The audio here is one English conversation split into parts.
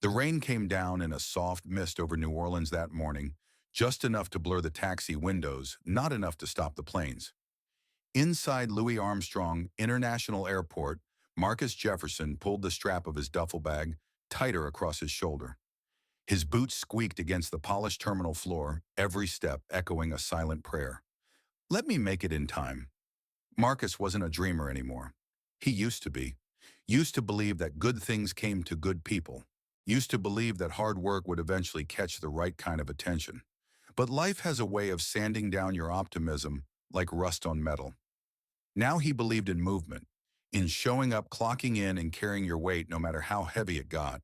The rain came down in a soft mist over New Orleans that morning, just enough to blur the taxi windows, not enough to stop the planes. Inside Louis Armstrong International Airport, Marcus Jefferson pulled the strap of his duffel bag tighter across his shoulder. His boots squeaked against the polished terminal floor, every step echoing a silent prayer. Let me make it in time. Marcus wasn't a dreamer anymore. He used to be. Used to believe that good things came to good people. Used to believe that hard work would eventually catch the right kind of attention. But life has a way of sanding down your optimism like rust on metal. Now he believed in movement, in showing up, clocking in, and carrying your weight no matter how heavy it got.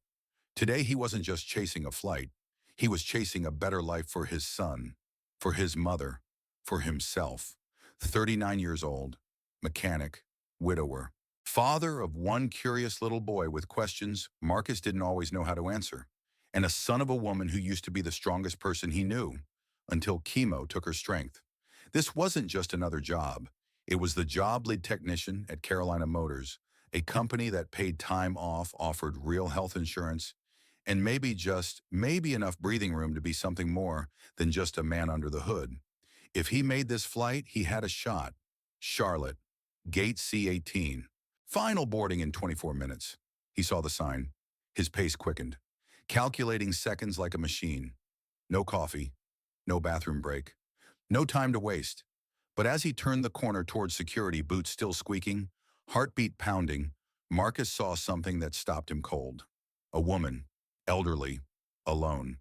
Today he wasn't just chasing a flight. He was chasing a better life for his son, for his mother, for himself. 39 years old, mechanic, widower, father of one curious little boy with questions Marcus didn't always know how to answer, and a son of a woman who used to be the strongest person he knew, until chemo took her strength. This wasn't just another job. It was the job lead technician at Carolina Motors, a company that paid time off, offered real health insurance, and maybe enough breathing room to be something more than just a man under the hood. If he made this flight, he had a shot. Charlotte, Gate C-18. Final boarding in 24 minutes. He saw the sign. His pace quickened, calculating seconds like a machine. No coffee, no bathroom break, no time to waste. But as he turned the corner towards security, boots still squeaking, heartbeat pounding, Marcus saw something that stopped him cold. A woman, elderly, alone,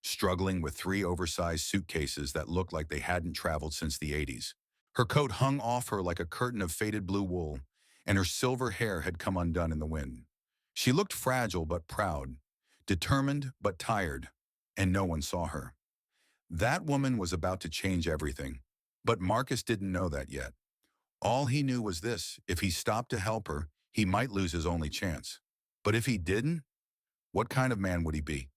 struggling with 3 oversized suitcases that looked like they hadn't traveled since the 80s. Her coat hung off her like a curtain of faded blue wool, and her silver hair had come undone in the wind. She looked fragile but proud, determined but tired, and no one saw her. That woman was about to change everything, but Marcus didn't know that yet. All he knew was this: if he stopped to help her, he might lose his only chance. But if he didn't, what kind of man would he be?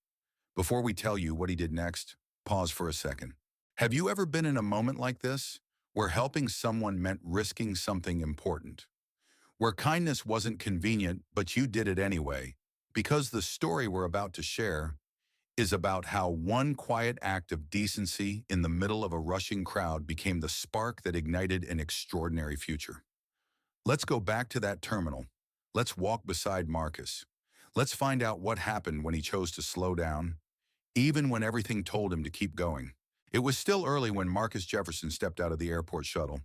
Before we tell you what he did next, pause for a second. Have you ever been in a moment like this, where helping someone meant risking something important? Where kindness wasn't convenient, but you did it anyway, because the story we're about to share is about how one quiet act of decency in the middle of a rushing crowd became the spark that ignited an extraordinary future. Let's go back to that terminal. Let's walk beside Marcus. Let's find out what happened when he chose to slow down, even when everything told him to keep going. It was still early when Marcus Jefferson stepped out of the airport shuttle,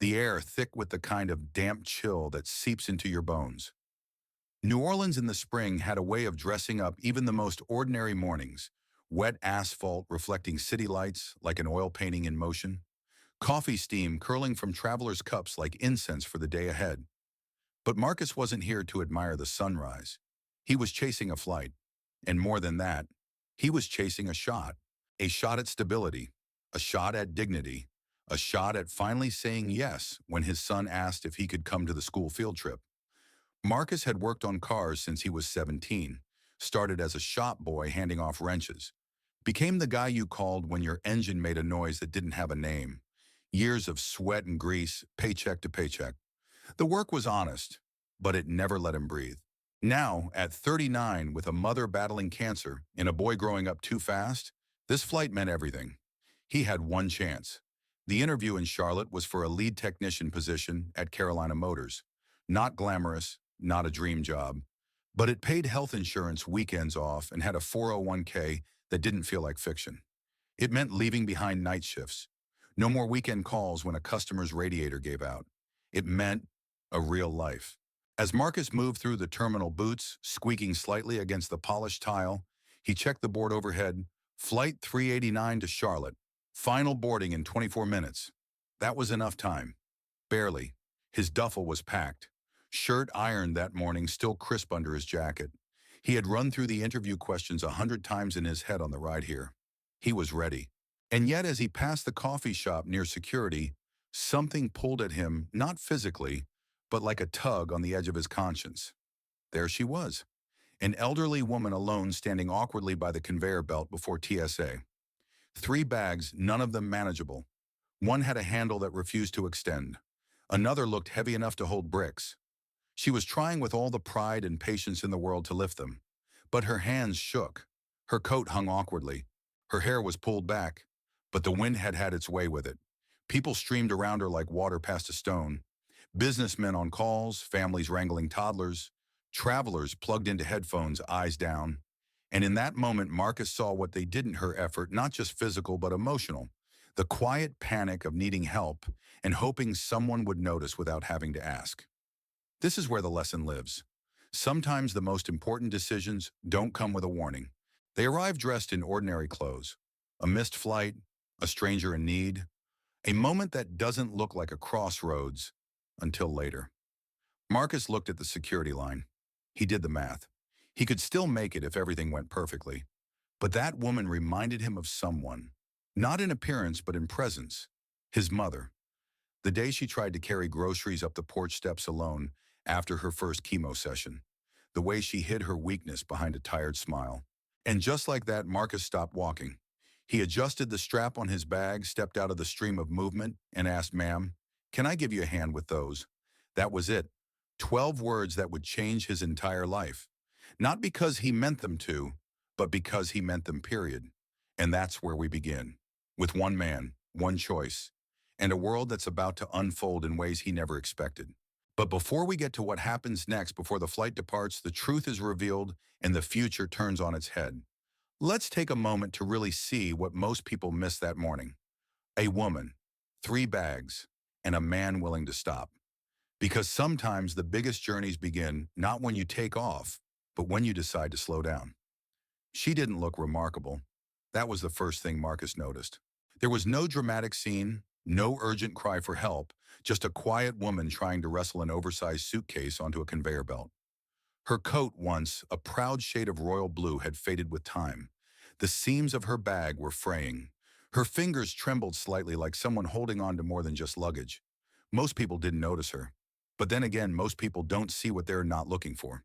the air thick with the kind of damp chill that seeps into your bones. New Orleans in the spring had a way of dressing up even the most ordinary mornings: wet asphalt reflecting city lights like an oil painting in motion, coffee steam curling from travelers' cups like incense for the day ahead. But Marcus wasn't here to admire the sunrise. He was chasing a flight, and more than that, he was chasing a shot at stability, a shot at dignity, a shot at finally saying yes when his son asked if he could come to the school field trip. Marcus had worked on cars since he was 17, started as a shop boy handing off wrenches, became the guy you called when your engine made a noise that didn't have a name. Years of sweat and grease, paycheck to paycheck. The work was honest, but it never let him breathe. Now, at 39, with a mother battling cancer and a boy growing up too fast, this flight meant everything. He had one chance. The interview in Charlotte was for a lead technician position at Carolina Motors. Not glamorous, not a dream job, but it paid health insurance, weekends off, and had a 401k that didn't feel like fiction. It meant leaving behind night shifts. No more weekend calls when a customer's radiator gave out. It meant a real life. As Marcus moved through the terminal, boots squeaking slightly against the polished tile, he checked the board overhead. Flight 389 to Charlotte. Final boarding in 24 minutes. That was enough time. Barely. His duffel was packed. Shirt ironed that morning, still crisp under his jacket. He had run through the interview questions 100 times in his head on the ride here. He was ready. And yet, as he passed the coffee shop near security, something pulled at him, not physically, but like a tug on the edge of his conscience. There she was, an elderly woman alone standing awkwardly by the conveyor belt before TSA. 3 bags, none of them manageable. One had a handle that refused to extend. Another looked heavy enough to hold bricks. She was trying with all the pride and patience in the world to lift them, But her hands shook. Her coat hung awkwardly. Her hair was pulled back, but the wind had had its way with it. People streamed around her like water past a stone. Businessmen on calls, families wrangling toddlers, travelers plugged into headphones, eyes down. And in that moment, Marcus saw what they didn't her effort, not just physical but emotional. The quiet panic of needing help and hoping someone would notice without having to ask. This is where the lesson lives. Sometimes the most important decisions don't come with a warning. They arrive dressed in ordinary clothes. A missed flight, a stranger in need, a moment that doesn't look like a crossroads until later. Marcus looked at the security line. He did the math. He could still make it if everything went perfectly. But that woman reminded him of someone. Not in appearance, but in presence. His mother. The day she tried to carry groceries up the porch steps alone after her first chemo session. The way she hid her weakness behind a tired smile. And just like that, Marcus stopped walking. He adjusted the strap on his bag, stepped out of the stream of movement, and asked, "Ma'am, can I give you a hand with those?" That was it. 12 words that would change his entire life. Not because he meant them to, but because he meant them, period. And that's where we begin. With one man, one choice, and a world that's about to unfold in ways he never expected. But before we get to what happens next, before the flight departs, the truth is revealed, and the future turns on its head. Let's take a moment to really see what most people miss that morning. A woman, 3 bags, and a man willing to stop. Because sometimes the biggest journeys begin not when you take off, but when you decide to slow down. She didn't look remarkable. That was the first thing Marcus noticed. There was no dramatic scene, no urgent cry for help, just a quiet woman trying to wrestle an oversized suitcase onto a conveyor belt. Her coat, once a proud shade of royal blue, had faded with time. The seams of her bag were fraying. Her fingers trembled slightly like someone holding on to more than just luggage. Most people didn't notice her. But then again, most people don't see what they're not looking for.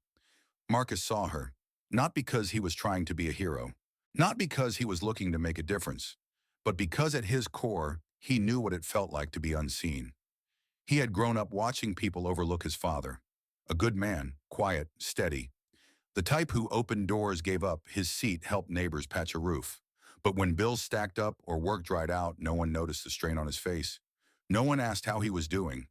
Marcus saw her, not because he was trying to be a hero, not because he was looking to make a difference, but because at his core, he knew what it felt like to be unseen. He had grown up watching people overlook his father. A good man, quiet, steady. The type who opened doors, gave up his seat, helped neighbors patch a roof. But when bills stacked up or work dried out, no one noticed the strain on his face. No one asked how he was doing.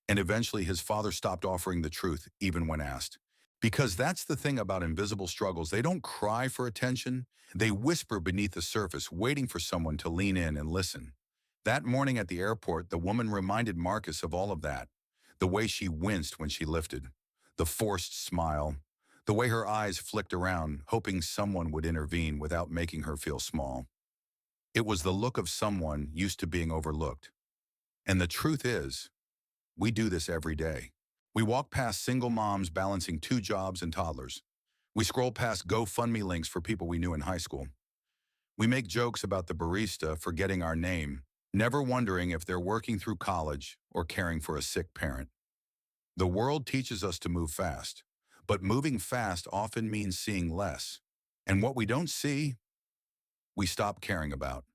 And eventually his father stopped offering the truth, even when asked. Because that's the thing about invisible struggles. They don't cry for attention. They whisper beneath the surface, waiting for someone to lean in and listen. That morning at the airport, the woman reminded Marcus of all of that. The way she winced when she lifted. The forced smile. The way her eyes flicked around, hoping someone would intervene without making her feel small. It was the look of someone used to being overlooked. And the truth is, we do this every day. We walk past single moms balancing 2 jobs and toddlers. We scroll past GoFundMe links for people we knew in high school. We make jokes about the barista forgetting our name, never wondering if they're working through college or caring for a sick parent. The world teaches us to move fast, but moving fast often means seeing less. And what we don't see, we stop caring about.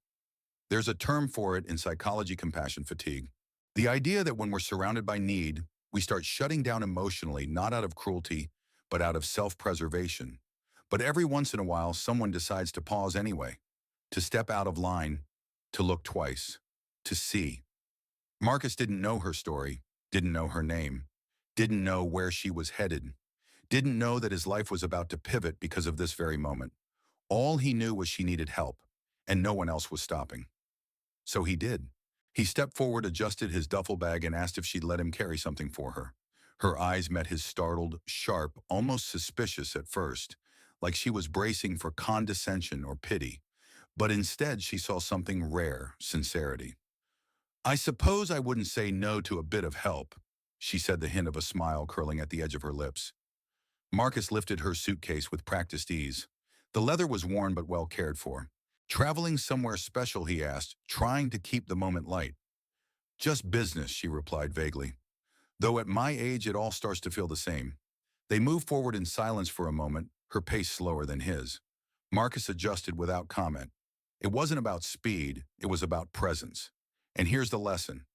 There's a term for it in psychology: compassion fatigue. The idea that when we're surrounded by need, we start shutting down emotionally, not out of cruelty, but out of self-preservation. But every once in a while, someone decides to pause anyway, to step out of line, to look twice, to see. Marcus didn't know her story, didn't know her name, didn't know where she was headed, didn't know that his life was about to pivot because of this very moment. All he knew was she needed help, and no one else was stopping. So he did. He stepped forward, adjusted his duffel bag, and asked if she'd let him carry something for her. Her eyes met his, startled, sharp, almost suspicious at first, like she was bracing for condescension or pity. But instead, she saw something rare: sincerity. "I suppose I wouldn't say no to a bit of help," she said, the hint of a smile curling at the edge of her lips. Marcus lifted her suitcase with practiced ease. The leather was worn but well cared for. "Traveling somewhere special?" he asked, trying to keep the moment light. "Just business," she replied vaguely. "Though at my age it all starts to feel the same." They moved forward in silence for a moment, her pace slower than his. Marcus adjusted without comment. It wasn't about speed, it was about presence. And here's the lesson.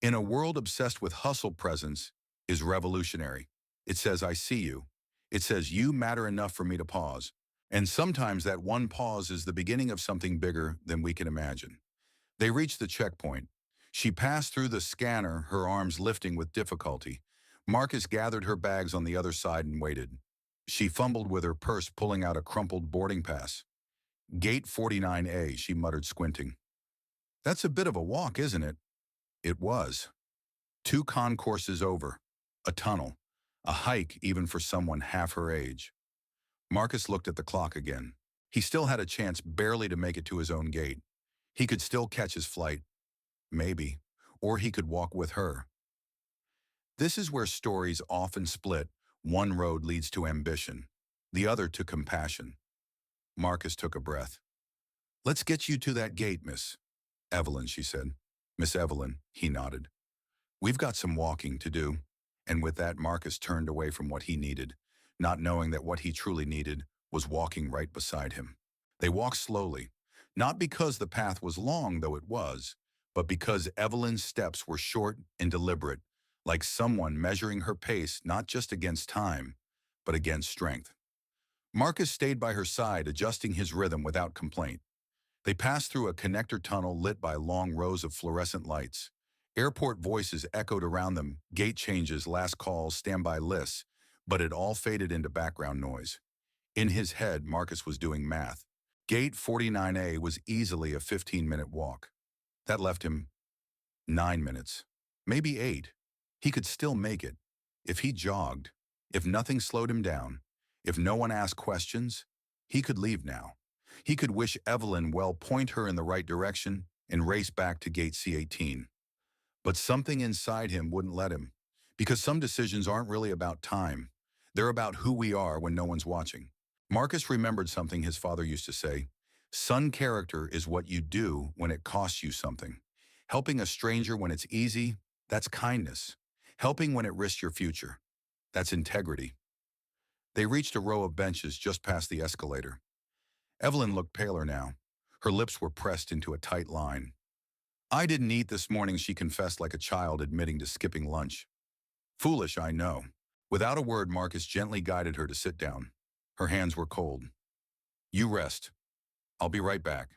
In a world obsessed with hustle, presence is revolutionary. It says, "I see you." It says, "You matter enough for me to pause." And sometimes that one pause is the beginning of something bigger than we can imagine. They reached the checkpoint. She passed through the scanner, her arms lifting with difficulty. Marcus gathered her bags on the other side and waited. She fumbled with her purse, pulling out a crumpled boarding pass. Gate 49A, she muttered, squinting. That's a bit of a walk, isn't it? It was. 2 concourses over. A tunnel. A hike even for someone half her age. Marcus looked at the clock again. He still had a chance barely to make it to his own gate. He could still catch his flight. Maybe. Or he could walk with her. This is where stories often split. One road leads to ambition, the other to compassion. Marcus took a breath. Let's get you to that gate, Miss Evelyn, she said. Miss Evelyn, he nodded. We've got some walking to do. And with that, Marcus turned away from what he needed, not knowing that what he truly needed was walking right beside him. They walked slowly, not because the path was long, though it was, but because Evelyn's steps were short and deliberate, like someone measuring her pace not just against time, but against strength. Marcus stayed by her side, adjusting his rhythm without complaint. They passed through a connector tunnel lit by long rows of fluorescent lights. Airport voices echoed around them, gate changes, last calls, standby lists, but it all faded into background noise. In his head, Marcus was doing math. Gate 49A was easily a 15-minute walk. That left him 9 minutes, maybe 8. He could still make it. If he jogged, if nothing slowed him down, if no one asked questions, he could leave now. He could wish Evelyn well, point her in the right direction, and race back to gate C18. But something inside him wouldn't let him, because some decisions aren't really about time. They're about who we are when no one's watching. Marcus remembered something his father used to say. Son, character is what you do when it costs you something. Helping a stranger when it's easy, that's kindness. Helping when it risks your future, that's integrity. They reached a row of benches just past the escalator. Evelyn looked paler now. Her lips were pressed into a tight line. I didn't eat this morning, she confessed like a child admitting to skipping lunch. Foolish, I know. Without a word, Marcus gently guided her to sit down. Her hands were cold. You rest. I'll be right back.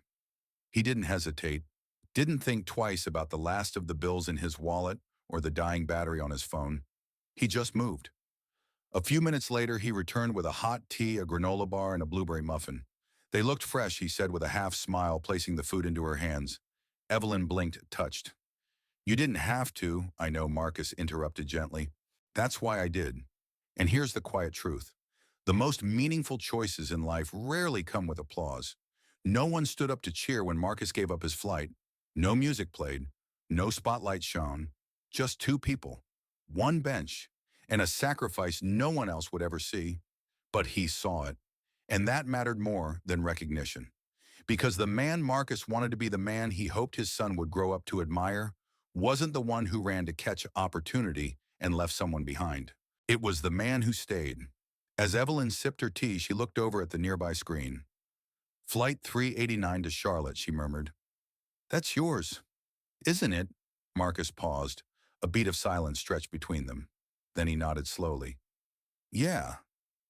He didn't hesitate, didn't think twice about the last of the bills in his wallet or the dying battery on his phone. He just moved. A few minutes later, he returned with a hot tea, a granola bar, and a blueberry muffin. They looked fresh, he said with a half smile, placing the food into her hands. Evelyn blinked, touched. You didn't have to, I know, Marcus interrupted gently. That's why I did. And here's the quiet truth. The most meaningful choices in life rarely come with applause. No one stood up to cheer when Marcus gave up his flight. No music played. No spotlight shone. Just 2 people. 1 bench. And a sacrifice no one else would ever see. But he saw it. And that mattered more than recognition. Because the man Marcus wanted to be, the man he hoped his son would grow up to admire, wasn't the one who ran to catch opportunity and left someone behind. It was the man who stayed. As Evelyn sipped her tea, she looked over at the nearby screen. Flight 389 to Charlotte, she murmured. That's yours, isn't it? Marcus paused. A beat of silence stretched between them. Then he nodded slowly. Yeah,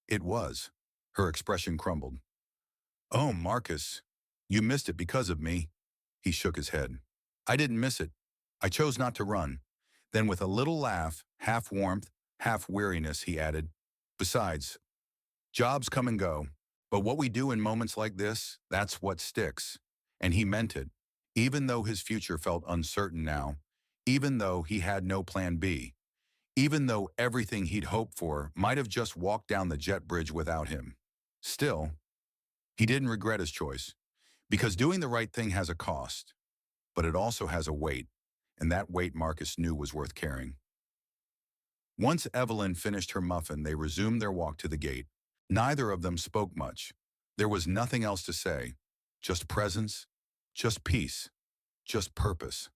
it was. Her expression crumbled. Oh, Marcus, you missed it because of me. He shook his head. I didn't miss it. I chose not to run. Then with a little laugh, half warmth, half weariness, he added, besides, jobs come and go, but what we do in moments like this, that's what sticks. And he meant it, even though his future felt uncertain now, even though he had no plan B, even though everything he'd hoped for might have just walked down the jet bridge without him. Still, he didn't regret his choice, because doing the right thing has a cost, but it also has a weight, and that weight Marcus knew was worth carrying. Once Evelyn finished her muffin, they resumed their walk to the gate. Neither of them spoke much. There was nothing else to say, just presence, just peace, just purpose.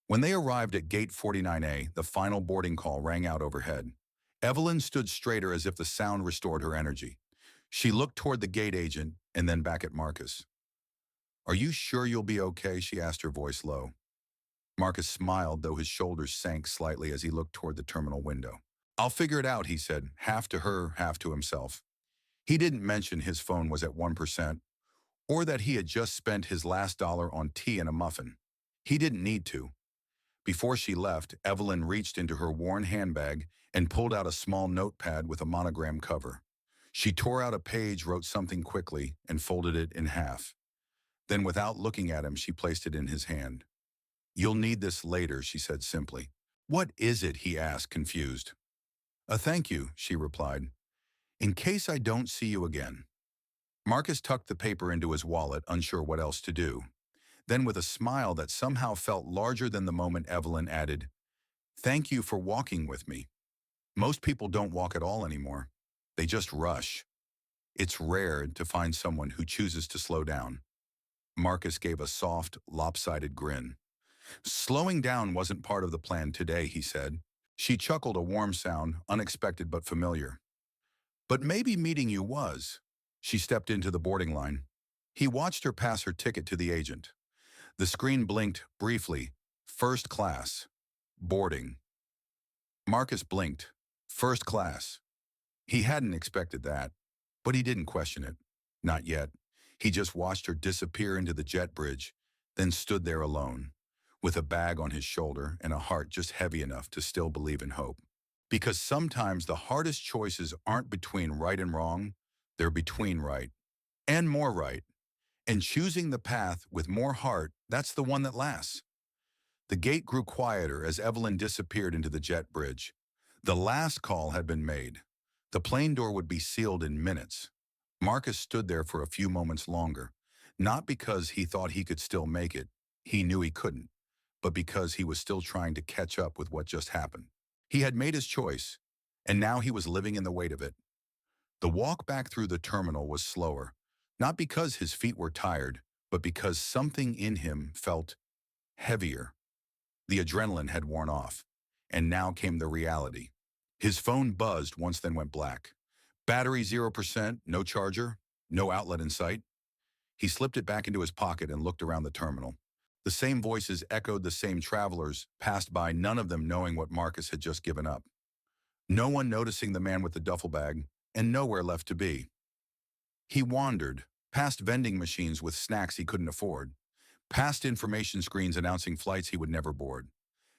When they arrived at gate 49A, the final boarding call rang out overhead. Evelyn stood straighter as if the sound restored her energy. She looked toward the gate agent and then back at Marcus. Are you sure you'll be okay? She asked, her voice low. Marcus smiled, though his shoulders sank slightly as he looked toward the terminal window. I'll figure it out, he said, half to her, half to himself. He didn't mention his phone was at 1%, or that he had just spent his last dollar on tea and a muffin. He didn't need to. Before she left, Evelyn reached into her worn handbag and pulled out a small notepad with a monogram cover. She tore out a page, wrote something quickly, and folded it in half. Then, without looking at him, she placed it in his hand. "You'll need this later," she said simply. "What is it?" he asked, confused. "A thank you," she replied. "In case I don't see you again." Marcus tucked the paper into his wallet, unsure what else to do. Then, with a smile that somehow felt larger than the moment, Evelyn added, "Thank you for walking with me. Most people don't walk at all anymore. They just rush. It's rare to find someone who chooses to slow down." Marcus gave a soft, lopsided grin. "Slowing down wasn't part of the plan today," he said. She chuckled, a warm sound, unexpected but familiar. "But maybe meeting you was." She stepped into the boarding line. He watched her pass her ticket to the agent. The screen blinked briefly. First class. Boarding. Marcus blinked. First class. He hadn't expected that, but he didn't question it. Not yet. He just watched her disappear into the jet bridge, then stood there alone, with a bag on his shoulder and a heart just heavy enough to still believe in hope. Because sometimes the hardest choices aren't between right and wrong, they're between right and more right. And choosing the path with more heart, that's the one that lasts. The gate grew quieter as Evelyn disappeared into the jet bridge. The last call had been made. The plane door would be sealed in minutes. Marcus stood there for a few moments longer, not because he thought he could still make it, he knew he couldn't, but because he was still trying to catch up with what just happened. He had made his choice, and now he was living in the weight of it. The walk back through the terminal was slower, not because his feet were tired, but because something in him felt heavier. The adrenaline had worn off, and now came the reality. His phone buzzed once, then went black. Battery 0%, no charger, no outlet in sight. He slipped it back into his pocket and looked around the terminal. The same voices echoed, the same travelers passed by, none of them knowing what Marcus had just given up. No one noticing the man with the duffel bag, and nowhere left to be. He wandered, past vending machines with snacks he couldn't afford, past information screens announcing flights he would never board,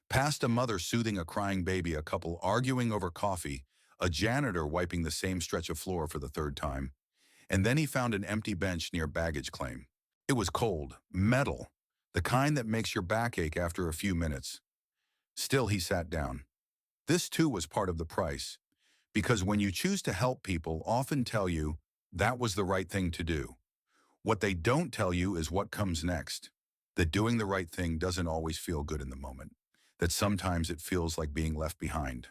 past a mother soothing a crying baby, a couple arguing over coffee, a janitor wiping the same stretch of floor for the third time, and then he found an empty bench near baggage claim. It was cold, metal, the kind that makes your back ache after a few minutes. Still, he sat down. This too was part of the price, because when you choose to help, people often tell you that was the right thing to do. What they don't tell you is what comes next, that doing the right thing doesn't always feel good in the moment, that sometimes it feels like being left behind.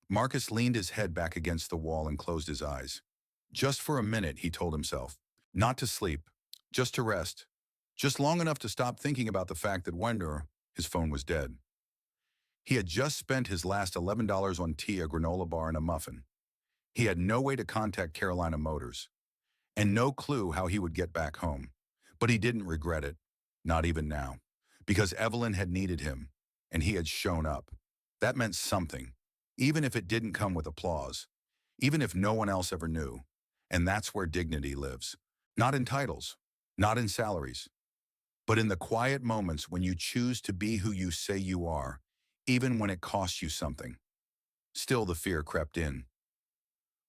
Marcus leaned his head back against the wall and closed his eyes. Just for a minute, he told himself. Not to sleep, just to rest, just long enough to stop thinking about the fact that Wender, his phone was dead. He had just spent his last $11 on tea, a granola bar, and a muffin. He had no way to contact Carolina Motors, and no clue how he would get back home. But he didn't regret it, not even now, because Evelyn had needed him, and he had shown up. That meant something, even if it didn't come with applause, even if no one else ever knew. And that's where dignity lives. Not in titles, not in salaries, but in the quiet moments when you choose to be who you say you are, even when it costs you something. Still, the fear crept in.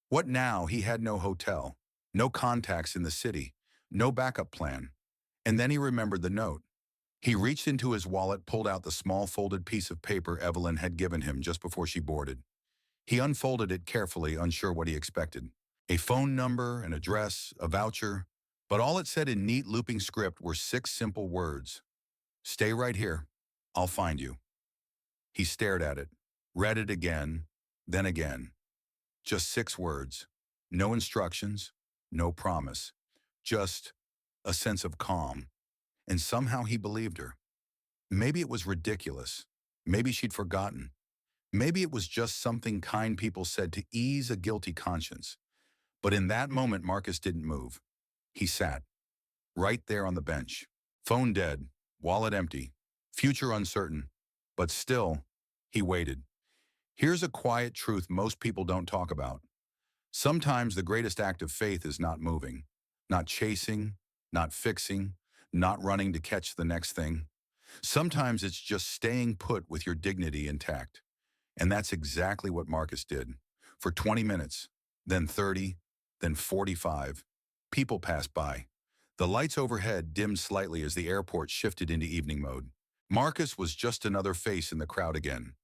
What now? He had no hotel, no contacts in the city, no backup plan. And then he remembered the note. He reached into his wallet, pulled out the small folded piece of paper Evelyn had given him just before she boarded. He unfolded it carefully, unsure what he expected. A phone number, an address, a voucher, but all it said in neat looping script were 6 simple words. Stay right here. I'll find you. He stared at it, read it again, then again. Just 6 words. No instructions, no promise. Just a sense of calm. And somehow he believed her. Maybe it was ridiculous. Maybe she'd forgotten. Maybe it was just something kind people said to ease a guilty conscience. But in that moment, Marcus didn't move. He sat, right there on the bench. Phone dead, wallet empty, future uncertain. But still, he waited. Here's a quiet truth most people don't talk about. Sometimes the greatest act of faith is not moving, not chasing, not fixing, not running to catch the next thing. Sometimes it's just staying put with your dignity intact. And that's exactly what Marcus did. For 20 minutes, then 30, then 45, people passed by. The lights overhead dimmed slightly as the airport shifted into evening mode. Marcus was just another face in the crowd again.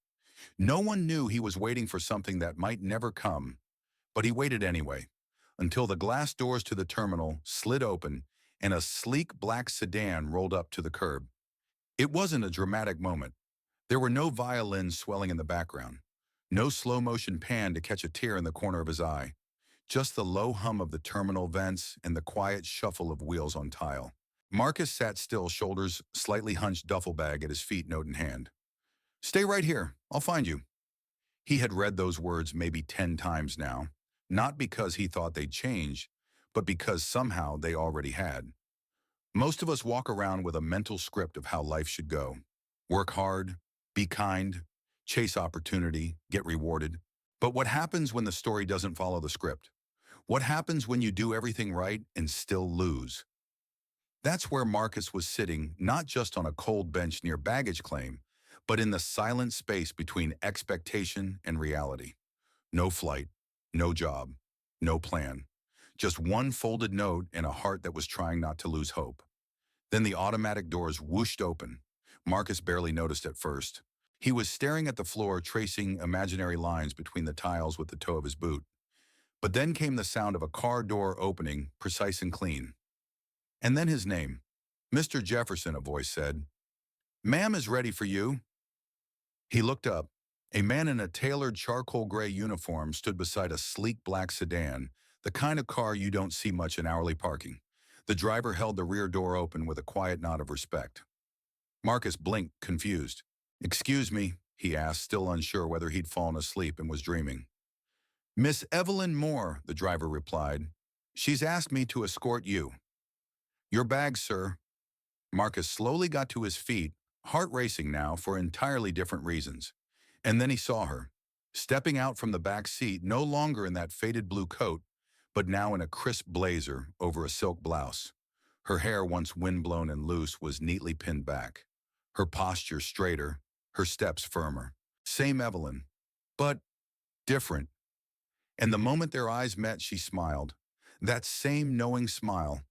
No one knew he was waiting for something that might never come, but he waited anyway, until the glass doors to the terminal slid open and a sleek black sedan rolled up to the curb. It wasn't a dramatic moment. There were no violins swelling in the background, no slow-motion pan to catch a tear in the corner of his eye, just the low hum of the terminal vents and the quiet shuffle of wheels on tile. Marcus sat still, shoulders slightly hunched, duffel bag at his feet, note in hand. "Stay right here. I'll find you." He had read those words maybe 10 times now, not because he thought they'd change, but because somehow they already had. Most of us walk around with a mental script of how life should go. Work hard, be kind, chase opportunity, get rewarded. But what happens when the story doesn't follow the script? What happens when you do everything right and still lose? That's where Marcus was sitting, not just on a cold bench near baggage claim, but in the silent space between expectation and reality. No flight, no job, no plan. Just one folded note and a heart that was trying not to lose hope. Then the automatic doors whooshed open. Marcus barely noticed at first. He was staring at the floor, tracing imaginary lines between the tiles with the toe of his boot. But then came the sound of a car door opening, precise and clean. And then his name. "Mr. Jefferson," a voice said. "Ma'am is ready for you." He looked up. A man in a tailored charcoal gray uniform stood beside a sleek black sedan, the kind of car you don't see much in hourly parking. The driver held the rear door open with a quiet nod of respect. Marcus blinked, confused. "Excuse me," he asked, still unsure whether he'd fallen asleep and was dreaming. "Miss Evelyn Moore," the driver replied. "She's asked me to escort you." "Your bag, sir." Marcus slowly got to his feet, heart racing now for entirely different reasons. And then he saw her, stepping out from the back seat, no longer in that faded blue coat, but now in a crisp blazer over a silk blouse. Her hair, once windblown and loose, was neatly pinned back. Her posture straighter, her steps firmer. Same Evelyn, but different. And the moment their eyes met, she smiled. That same knowing smile,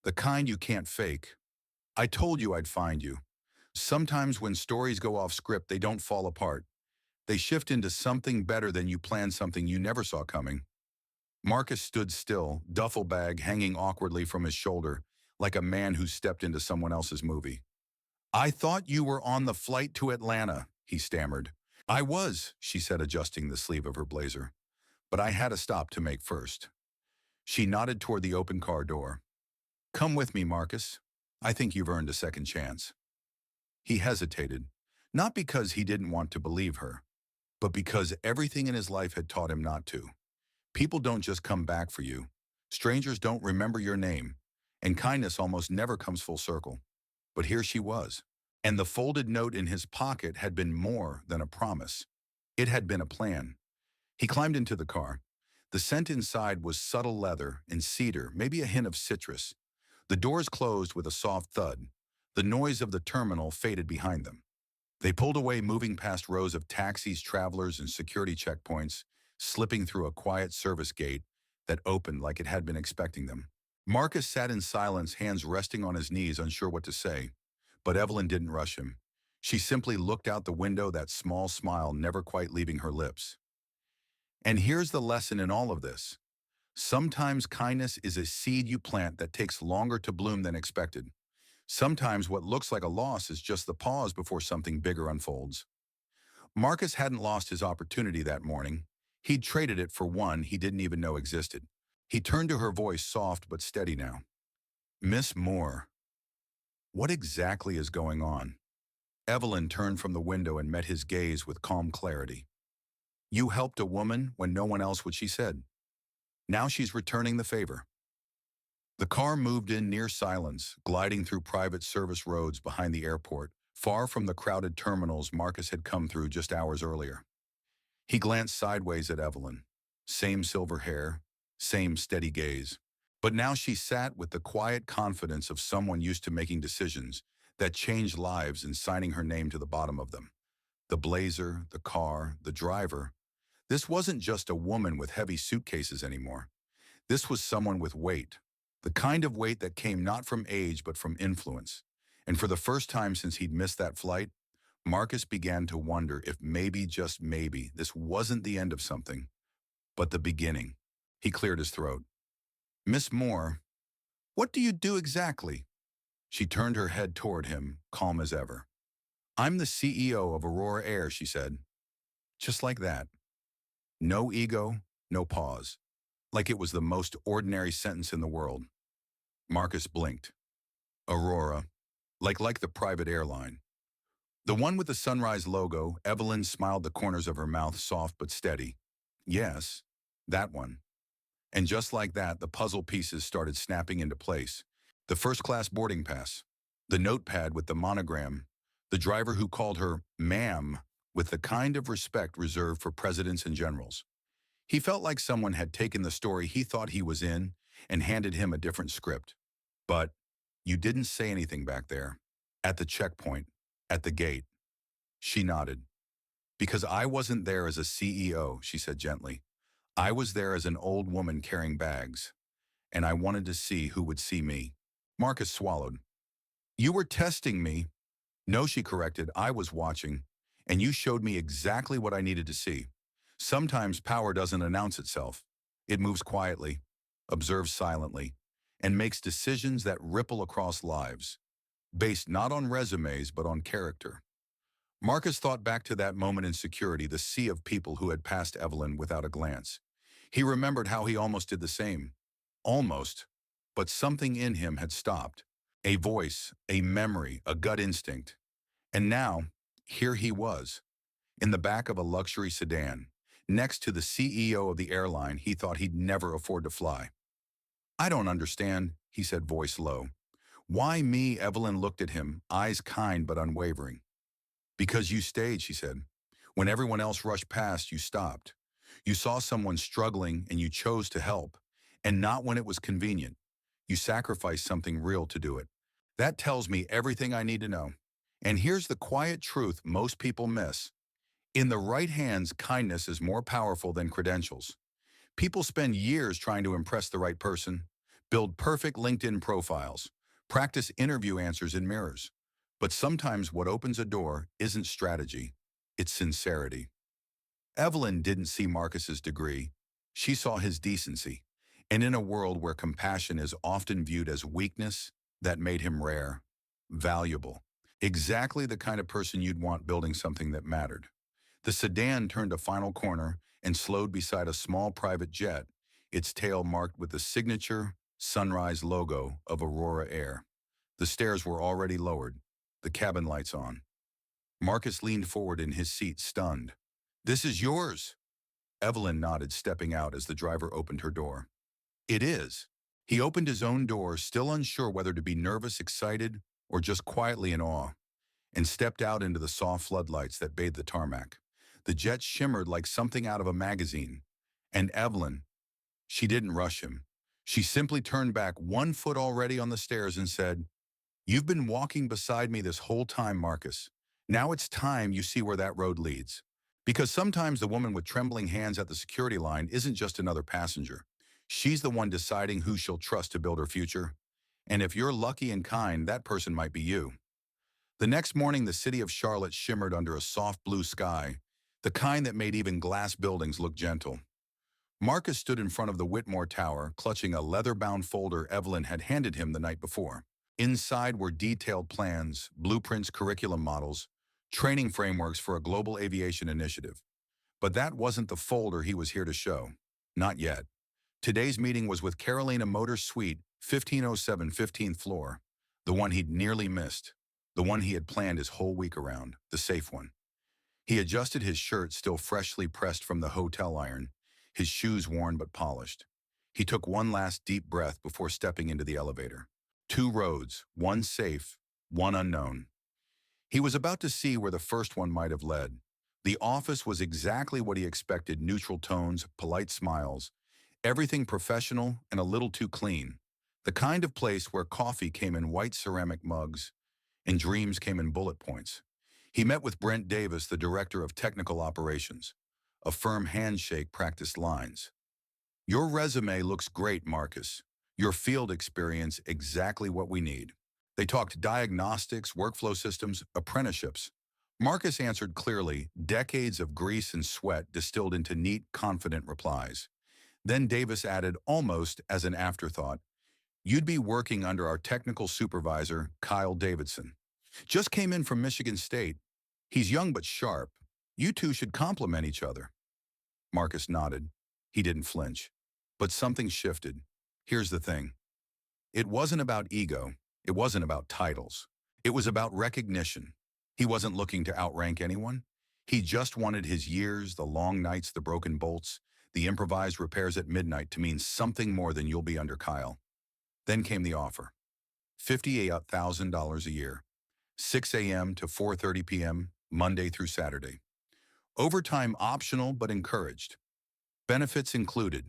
the kind you can't fake. "I told you I'd find you." Sometimes when stories go off script, they don't fall apart. They shift into something better than you planned, something you never saw coming. Marcus stood still, duffel bag hanging awkwardly from his shoulder, like a man who stepped into someone else's movie. "I thought you were on the flight to Atlanta," he stammered. "I was," she said, adjusting the sleeve of her blazer. "But I had a stop to make first." She nodded toward the open car door. "Come with me, Marcus. I think you've earned a second chance." He hesitated, not because he didn't want to believe her, but because everything in his life had taught him not to. People don't just come back for you. Strangers don't remember your name, and kindness almost never comes full circle. But here she was, and the folded note in his pocket had been more than a promise. It had been a plan. He climbed into the car. The scent inside was subtle leather and cedar, maybe a hint of citrus. The doors closed with a soft thud. The noise of the terminal faded behind them. They pulled away, moving past rows of taxis, travelers, and security checkpoints, slipping through a quiet service gate that opened like it had been expecting them. Marcus sat in silence, hands resting on his knees, unsure what to say. But Evelyn didn't rush him. She simply looked out the window, that small smile never quite leaving her lips. And here's the lesson in all of this. Sometimes kindness is a seed you plant that takes longer to bloom than expected. Sometimes what looks like a loss is just the pause before something bigger unfolds. Marcus hadn't lost his opportunity that morning. He'd traded it for one he didn't even know existed. He turned to her, voice soft but steady now. "Miss Moore, what exactly is going on?" Evelyn turned from the window and met his gaze with calm clarity. "You helped a woman when no one else would," she said. "Now she's returning the favor." The car moved in near silence, gliding through private service roads behind the airport, far from the crowded terminals Marcus had come through just hours earlier. He glanced sideways at Evelyn. same silver hair, same steady gaze. But now she sat with the quiet confidence of someone used to making decisions that changed lives and signing her name to the bottom of them. The blazer, the car, the driver. This wasn't just a woman with heavy suitcases anymore. This was someone with weight. The kind of weight that came not from age but from influence. And for the first time since he'd missed that flight, Marcus began to wonder if maybe, just maybe, this wasn't the end of something, but the beginning. He cleared his throat. "Miss Moore, what do you do exactly?" She turned her head toward him, calm as ever. "I'm the CEO of Aurora Air," she said. Just like that. No ego, no pause. Like it was the most ordinary sentence in the world. Marcus blinked. Aurora. Like the private airline. The one with the sunrise logo. Evelyn smiled, the corners of her mouth soft but steady. Yes, that one. And just like that, the puzzle pieces started snapping into place. The first-class boarding pass, the notepad with the monogram, the driver who called her ma'am with the kind of respect reserved for presidents and generals. He felt like someone had taken the story he thought he was in and handed him a different script. But you didn't say anything back there. At the checkpoint, at the gate. She nodded. "Because I wasn't there as a CEO," she said gently. "I was there as an old woman carrying bags, and I wanted to see who would see me." Marcus swallowed. "You were testing me." "No," she corrected, "I was watching, and you showed me exactly what I needed to see. Sometimes power doesn't announce itself. It moves quietly, observes silently, and makes decisions that ripple across lives, based not on resumes but on character." Marcus thought back to that moment in security, the sea of people who had passed Evelyn without a glance. He remembered how he almost did the same. Almost, but something in him had stopped. A voice, a memory, a gut instinct. And now, here he was, in the back of a luxury sedan, next to the CEO of the airline he thought he'd never afford to fly. "I don't understand," he said, voice low. "Why me?" Evelyn looked at him, eyes kind but unwavering. "Because you stayed," she said. "When everyone else rushed past, you stopped. You saw someone struggling and you chose to help. And not when it was convenient. You sacrificed something real to do it. That tells me everything I need to know. And here's the quiet truth most people miss. In the right hands, kindness is more powerful than credentials. People spend years trying to impress the right person, build perfect LinkedIn profiles, practice interview answers in mirrors. But sometimes what opens a door isn't strategy, it's sincerity." Evelyn didn't see Marcus's degree. She saw his decency. And in a world where compassion is often viewed as weakness, that made him rare, valuable. Exactly the kind of person you'd want building something that mattered. The sedan turned a final corner and slowed beside a small private jet, its tail marked with the signature sunrise logo of Aurora Air. The stairs were already lowered, the cabin lights on. Marcus leaned forward in his seat, stunned. "This is yours." Evelyn nodded, stepping out as the driver opened her door. "It is." He opened his own door, still unsure whether to be nervous, excited, or just quietly in awe, and stepped out into the soft floodlights that bathed the tarmac. The jet shimmered like something out of a magazine. And Evelyn, she didn't rush him. She simply turned back, 1 foot already on the stairs, and said, "You've been walking beside me this whole time, Marcus. Now it's time you see where that road leads." Because sometimes the woman with trembling hands at the security line isn't just another passenger. She's the one deciding who she'll trust to build her future. And if you're lucky and kind, that person might be you. The next morning, the city of Charlotte shimmered under a soft blue sky, the kind that made even glass buildings look gentle. Marcus stood in front of the Whitmore Tower, clutching a leather-bound folder Evelyn had handed him the night before. Inside were detailed plans, blueprints, curriculum models, training frameworks for a global aviation initiative. But that wasn't the folder he was here to show. Not yet. Today's meeting was with Carolina Motors Suite, 1507 15th floor, the one he'd nearly missed, the one he had planned his whole week around, the safe one. He adjusted his shirt, still freshly pressed from the hotel iron, his shoes worn but polished. He took one last deep breath before stepping into the elevator. 2 roads, one safe, one unknown. He was about to see where the first one might have led, The office was exactly what he expected: neutral tones, polite smiles, everything professional and a little too clean. The kind of place where coffee came in white ceramic mugs and dreams came in bullet points. He met with Brent Davis, the director of technical operations. A firm handshake practiced lines. Your resume looks great, Marcus. Your field experience exactly what we need. They talked diagnostics, workflow systems, apprenticeships. Marcus answered clearly, decades of grease and sweat distilled into neat, confident replies. Then Davis added, almost as an afterthought, you'd be working under our technical supervisor, Kyle Davidson. Just came in from Michigan State. He's young but sharp. You two should complement each other. Marcus nodded. He didn't flinch. But something shifted. Here's the thing. It wasn't about ego. It wasn't about titles. It was about recognition. He wasn't looking to outrank anyone. He just wanted his years, the long nights, the broken bolts, the improvised repairs at midnight to mean something more than you'll be under Kyle. Then came the offer. $58,000 a year. 6 a.m. to 4:30 p.m., Monday through Saturday. Overtime optional but encouraged. Benefits included.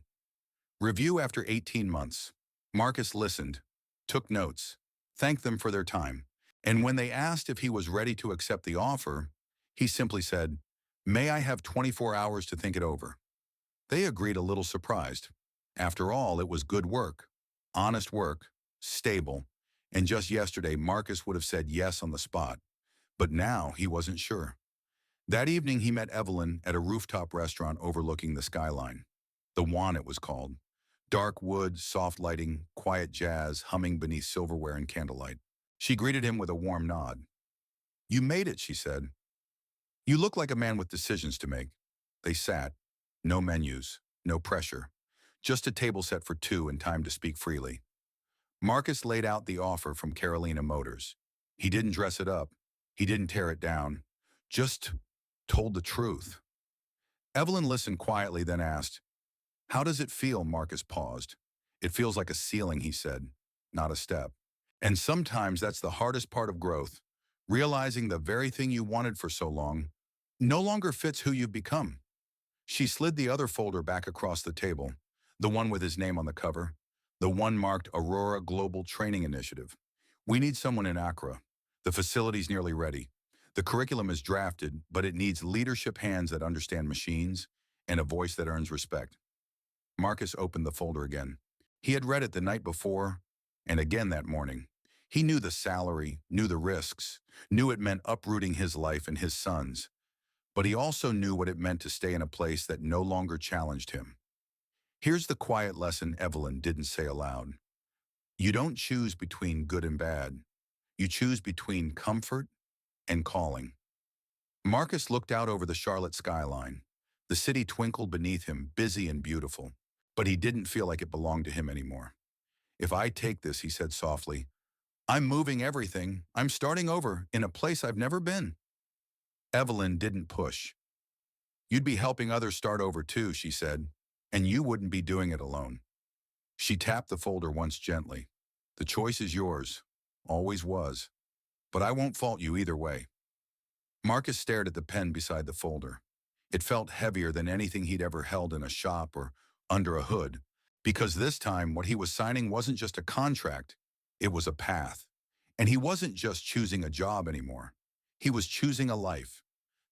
Review after 18 months. Marcus listened, took notes, thanked them for their time, and when they asked if he was ready to accept the offer, he simply said, "May I have 24 hours to think it over?" They agreed, a little surprised. After all, it was good work, honest work, stable, and just yesterday Marcus would have said yes on the spot. But now he wasn't sure. That evening he met Evelyn at a rooftop restaurant overlooking the skyline. The One, it was called. Dark wood, soft lighting, quiet jazz humming beneath silverware and candlelight. She greeted him with a warm nod. "You made it," she said. "You look like a man with decisions to make." They sat. No menus, no pressure. Just a table set for two and time to speak freely. Marcus laid out the offer from Carolina Motors. He didn't dress it up. He didn't tear it down. Just told the truth. Evelyn listened quietly, then asked, "How does it feel?" Marcus paused. "It feels like a ceiling," he said, "not a step. And sometimes that's the hardest part of growth, realizing the very thing you wanted for so long no longer fits who you've become." She slid the other folder back across the table, the one with his name on the cover, the one marked Aurora Global Training Initiative. "We need someone in Accra. The facility's nearly ready. The curriculum is drafted, but it needs leadership hands that understand machines and a voice that earns respect." Marcus opened the folder again. He had read it the night before and again that morning. He knew the salary, knew the risks, knew it meant uprooting his life and his son's. But he also knew what it meant to stay in a place that no longer challenged him. Here's the quiet lesson Evelyn didn't say aloud. You don't choose between good and bad. You choose between comfort and calling. Marcus looked out over the Charlotte skyline. The city twinkled beneath him, busy and beautiful. But he didn't feel like it belonged to him anymore. "If I take this," he said softly, "I'm moving everything. I'm starting over in a place I've never been." Evelyn didn't push. "You'd be helping others start over too," she said, "and you wouldn't be doing it alone." She tapped the folder once gently. "The choice is yours. Always was. But I won't fault you either way." Marcus stared at the pen beside the folder. It felt heavier than anything he'd ever held in a shop or under a hood, because this time what he was signing wasn't just a contract, it was a path. And he wasn't just choosing a job anymore. He was choosing a life.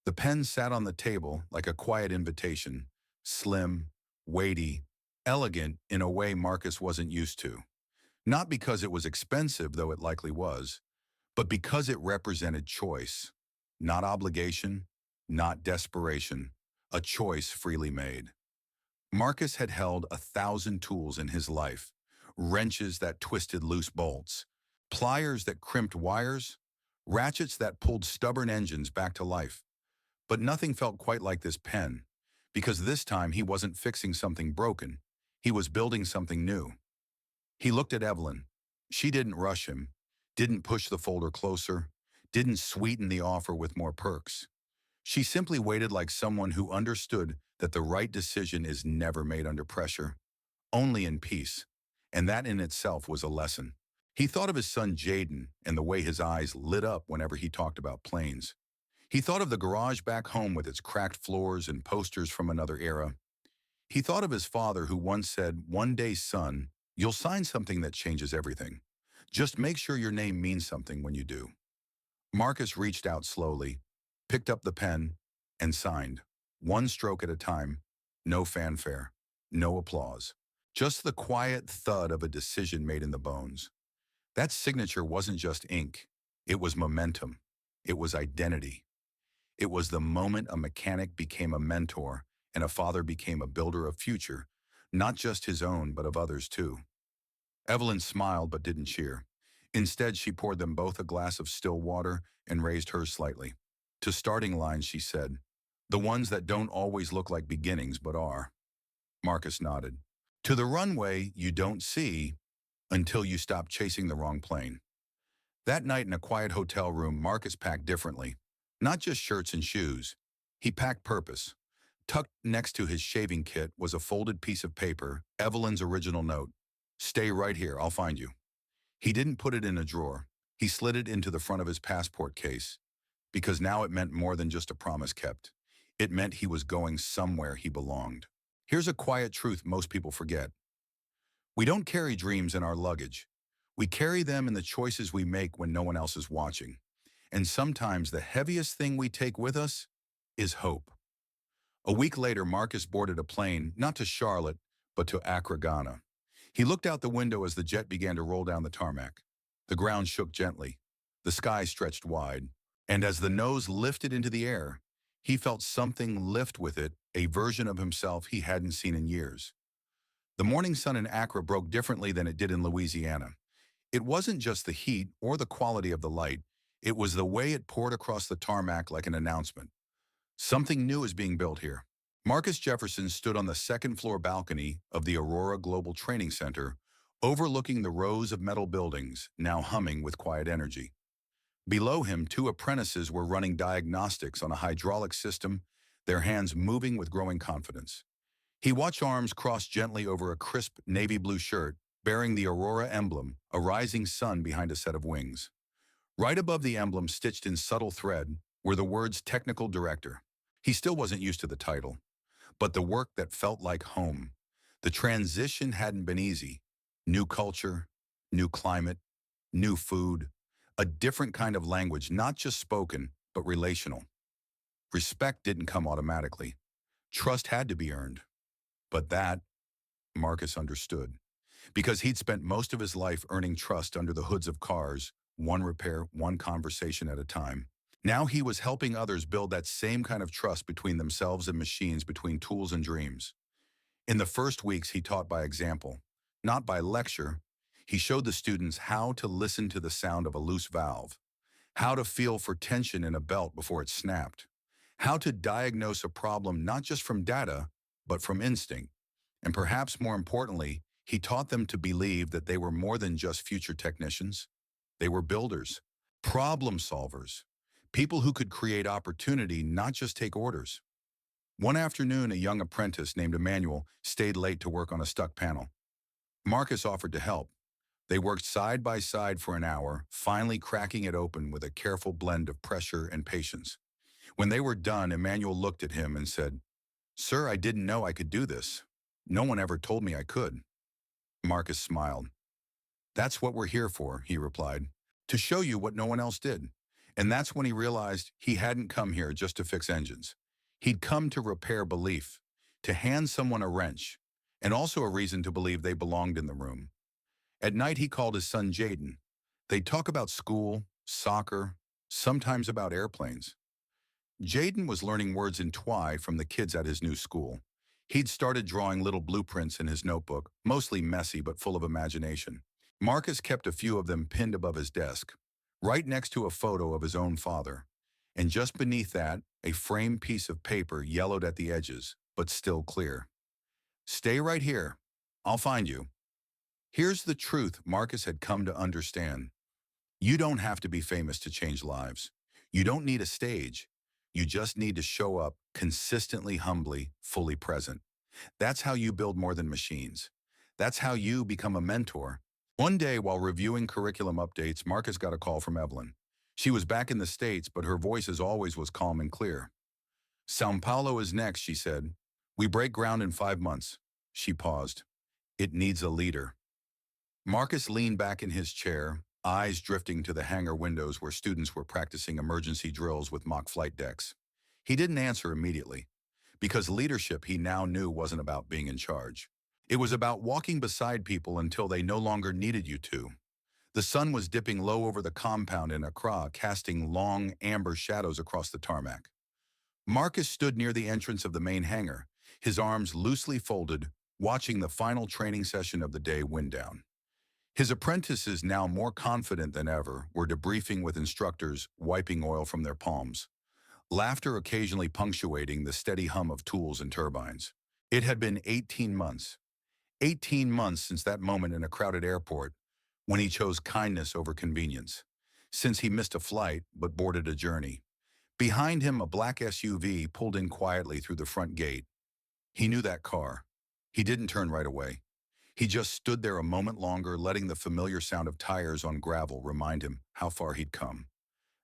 The pen sat on the table like a quiet invitation, slim, weighty, elegant in a way Marcus wasn't used to. Not because it was expensive, though it likely was, but because it represented choice. Not obligation, not desperation, a choice freely made. Marcus had held 1,000 tools in his life, wrenches that twisted loose bolts, pliers that crimped wires, ratchets that pulled stubborn engines back to life. But nothing felt quite like this pen, because this time he wasn't fixing something broken, he was building something new. He looked at Evelyn. She didn't rush him, didn't push the folder closer, didn't sweeten the offer with more perks. She simply waited, like someone who understood that the right decision is never made under pressure, only in peace. And that in itself was a lesson. He thought of his son Jaden and the way his eyes lit up whenever he talked about planes. He thought of the garage back home with its cracked floors and posters from another era. He thought of his father who once said, "One day, son, you'll sign something that changes everything. Just make sure your name means something when you do." Marcus reached out slowly, picked up the pen, and signed, one stroke at a time, no fanfare, no applause. Just the quiet thud of a decision made in the bones. That signature wasn't just ink. It was momentum. It was identity. It was the moment a mechanic became a mentor and a father became a builder of future, not just his own, but of others too. Evelyn smiled but didn't cheer. Instead, she poured them both a glass of still water and raised hers slightly. To starting lines, she said, "The ones that don't always look like beginnings but are." Marcus nodded. "To the runway you don't see until you stop chasing the wrong plane." That night in a quiet hotel room, Marcus packed differently. Not just shirts and shoes. He packed purpose. Tucked next to his shaving kit was a folded piece of paper, Evelyn's original note. "Stay right here, I'll find you." He didn't put it in a drawer. He slid it into the front of his passport case, because now it meant more than just a promise kept. It meant he was going somewhere he belonged. Here's a quiet truth most people forget. We don't carry dreams in our luggage. We carry them in the choices we make when no one else is watching. And sometimes the heaviest thing we take with us is hope. A week later, Marcus boarded a plane, not to Charlotte, but to Accra, Ghana. He looked out the window as the jet began to roll down the tarmac. The ground shook gently. The sky stretched wide. And as the nose lifted into the air, he felt something lift with it, a version of himself he hadn't seen in years. The morning sun in Accra broke differently than it did in Louisiana. It wasn't just the heat or the quality of the light. It was the way it poured across the tarmac like an announcement. Something new is being built here. Marcus Jefferson stood on the second-floor balcony of the Aurora Global Training Center, overlooking the rows of metal buildings, now humming with quiet energy. Below him, two apprentices were running diagnostics on a hydraulic system, their hands moving with growing confidence. He watched arms cross gently over a crisp navy blue shirt, bearing the Aurora emblem, a rising sun behind a set of wings. Right above the emblem, stitched in subtle thread, were the words Technical Director. He still wasn't used to the title, but the work that felt like home. The transition hadn't been easy. New culture, new climate, new food, a different kind of language, not just spoken, but relational. Respect didn't come automatically. Trust had to be earned. But that, Marcus understood, because he'd spent most of his life earning trust under the hoods of cars, one repair, one conversation at a time. Now he was helping others build that same kind of trust between themselves and machines, between tools and dreams. In the first weeks, he taught by example, not by lecture. He showed the students how to listen to the sound of a loose valve, how to feel for tension in a belt before it snapped, how to diagnose a problem not just from data, but from instinct. And perhaps more importantly, he taught them to believe that they were more than just future technicians. They were builders, problem solvers, people who could create opportunity, not just take orders. One afternoon, a young apprentice named Emmanuel stayed late to work on a stuck panel. Marcus offered to help. They worked side by side for an hour, finally cracking it open with a careful blend of pressure and patience. When they were done, Emmanuel looked at him and said, "Sir, I didn't know I could do this. No one ever told me I could." Marcus smiled. "That's what we're here for," he replied, "to show you what no one else did." And that's when he realized he hadn't come here just to fix engines. He'd come to repair belief, to hand someone a wrench, and also a reason to believe they belonged in the room. At night, he called his son Jaden. They'd talk about school, soccer, sometimes about airplanes. Jaden was learning words in Twi from the kids at his new school. He'd started drawing little blueprints in his notebook, mostly messy but full of imagination. Marcus kept a few of them pinned above his desk, right next to a photo of his own father. And just beneath that, a framed piece of paper yellowed at the edges, but still clear. "Stay right here. I'll find you." Here's the truth Marcus had come to understand. You don't have to be famous to change lives. You don't need a stage. You just need to show up consistently, humbly, fully present. That's how you build more than machines. That's how you become a mentor. One day, while reviewing curriculum updates, Marcus got a call from Evelyn. She was back in the States, but her voice as always was calm and clear. Sao Paulo is next, she said. We break ground in 5 months. She paused. It needs a leader. Marcus leaned back in his chair, eyes drifting to the hangar windows where students were practicing emergency drills with mock flight decks. He didn't answer immediately, because leadership he now knew wasn't about being in charge. It was about walking beside people until they no longer needed you to. The sun was dipping low over the compound in Accra, casting long, amber shadows across the tarmac. Marcus stood near the entrance of the main hangar, his arms loosely folded, watching the final training session of the day wind down. His apprentices, now more confident than ever, were debriefing with instructors, wiping oil from their palms, laughter occasionally punctuating the steady hum of tools and turbines. It had been 18 months. 18 months since that moment in a crowded airport when he chose kindness over convenience. Since he missed a flight but boarded a journey. Behind him, a black SUV pulled in quietly through the front gate. He knew that car. He didn't turn right away. He just stood there a moment longer, letting the familiar sound of tires on gravel remind him how far he'd come.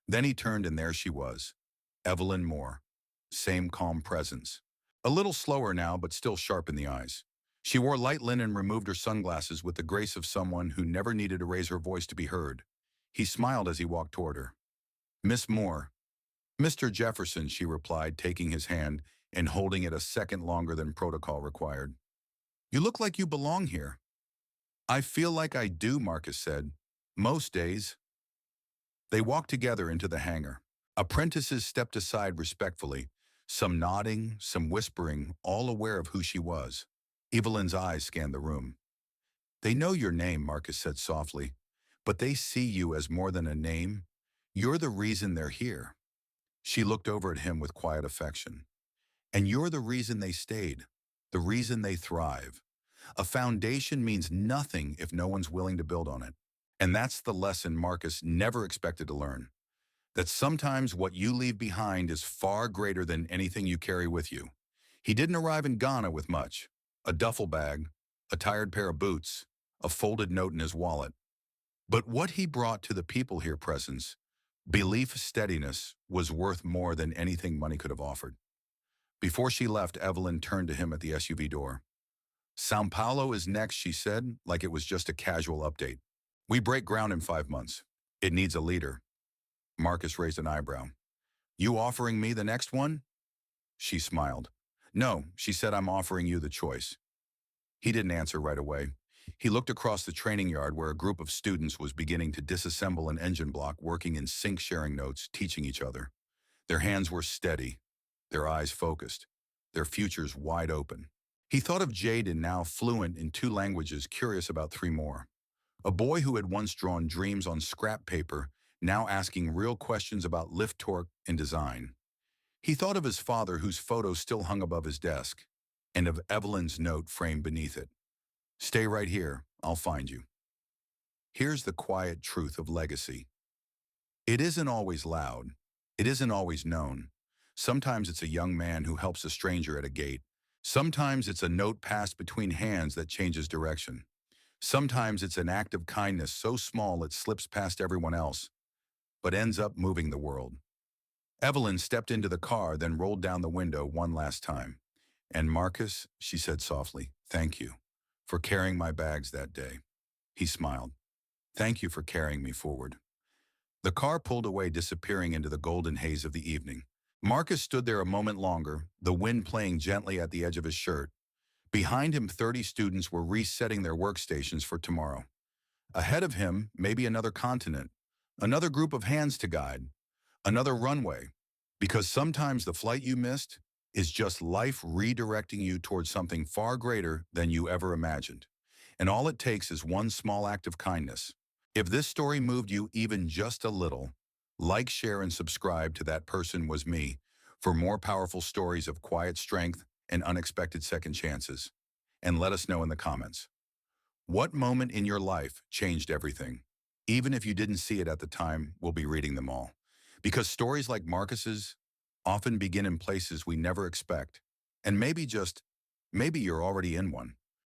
Then he turned, and there she was, Evelyn Moore. Same calm presence. A little slower now, but still sharp in the eyes. She wore light linen and removed her sunglasses with the grace of someone who never needed to raise her voice to be heard. He smiled as he walked toward her. Miss Moore. Mr. Jefferson, she replied, taking his hand and holding it a second longer than protocol required. You look like you belong here. I feel like I do, Marcus said. Most days. They walked together into the hangar. Apprentices stepped aside respectfully, some nodding, some whispering, all aware of who she was. Evelyn's eyes scanned the room. They know your name, Marcus said softly, but they see you as more than a name. You're the reason they're here. She looked over at him with quiet affection. And you're the reason they stayed, the reason they thrive. A foundation means nothing if no one's willing to build on it. And that's the lesson Marcus never expected to learn. That sometimes what you leave behind is far greater than anything you carry with you. He didn't arrive in Ghana with much. A duffel bag, a tired pair of boots, a folded note in his wallet. But what he brought to the people here, presence, belief, steadiness, was worth more than anything money could have offered. Before she left, Evelyn turned to him at the SUV door. Sao Paulo is next, she said, like it was just a casual update. We break ground in 5 months. It needs a leader. Marcus raised an eyebrow. You offering me the next one? She smiled. No, she said, I'm offering you the choice. He didn't answer right away. He looked across the training yard where a group of students was beginning to disassemble an engine block, working in sync, sharing notes, teaching each other. Their hands were steady, their eyes focused, their futures wide open. He thought of Jaden, now fluent in 2 languages, curious about 3 more. A boy who had once drawn dreams on scrap paper, now asking real questions about lift torque and design. He thought of his father, whose photo still hung above his desk, and of Evelyn's note framed beneath it. Stay right here, I'll find you. Here's the quiet truth of legacy. It isn't always loud. It isn't always known. Sometimes it's a young man who helps a stranger at a gate. Sometimes it's a note passed between hands that changes direction. Sometimes it's an act of kindness so small it slips past everyone else, but ends up moving the world. Evelyn stepped into the car, then rolled down the window one last time. And Marcus, she said softly, thank you for carrying my bags that day. He smiled. Thank you for carrying me forward. The car pulled away, disappearing into the golden haze of the evening. Marcus stood there a moment longer, the wind playing gently at the edge of his shirt. Behind him, 30 students were resetting their workstations for tomorrow. Ahead of him, maybe another continent, another group of hands to guide, another runway. Because sometimes the flight you missed is just life redirecting you towards something far greater than you ever imagined. And all it takes is one small act of kindness. If this story moved you even just a little, like, share, and subscribe to That Person Was Me for more powerful stories of quiet strength and unexpected second chances. And let us know in the comments. What moment in your life changed everything? Even if you didn't see it at the time, we'll be reading them all. Because stories like Marcus's often begin in places we never expect. And maybe you're already in one.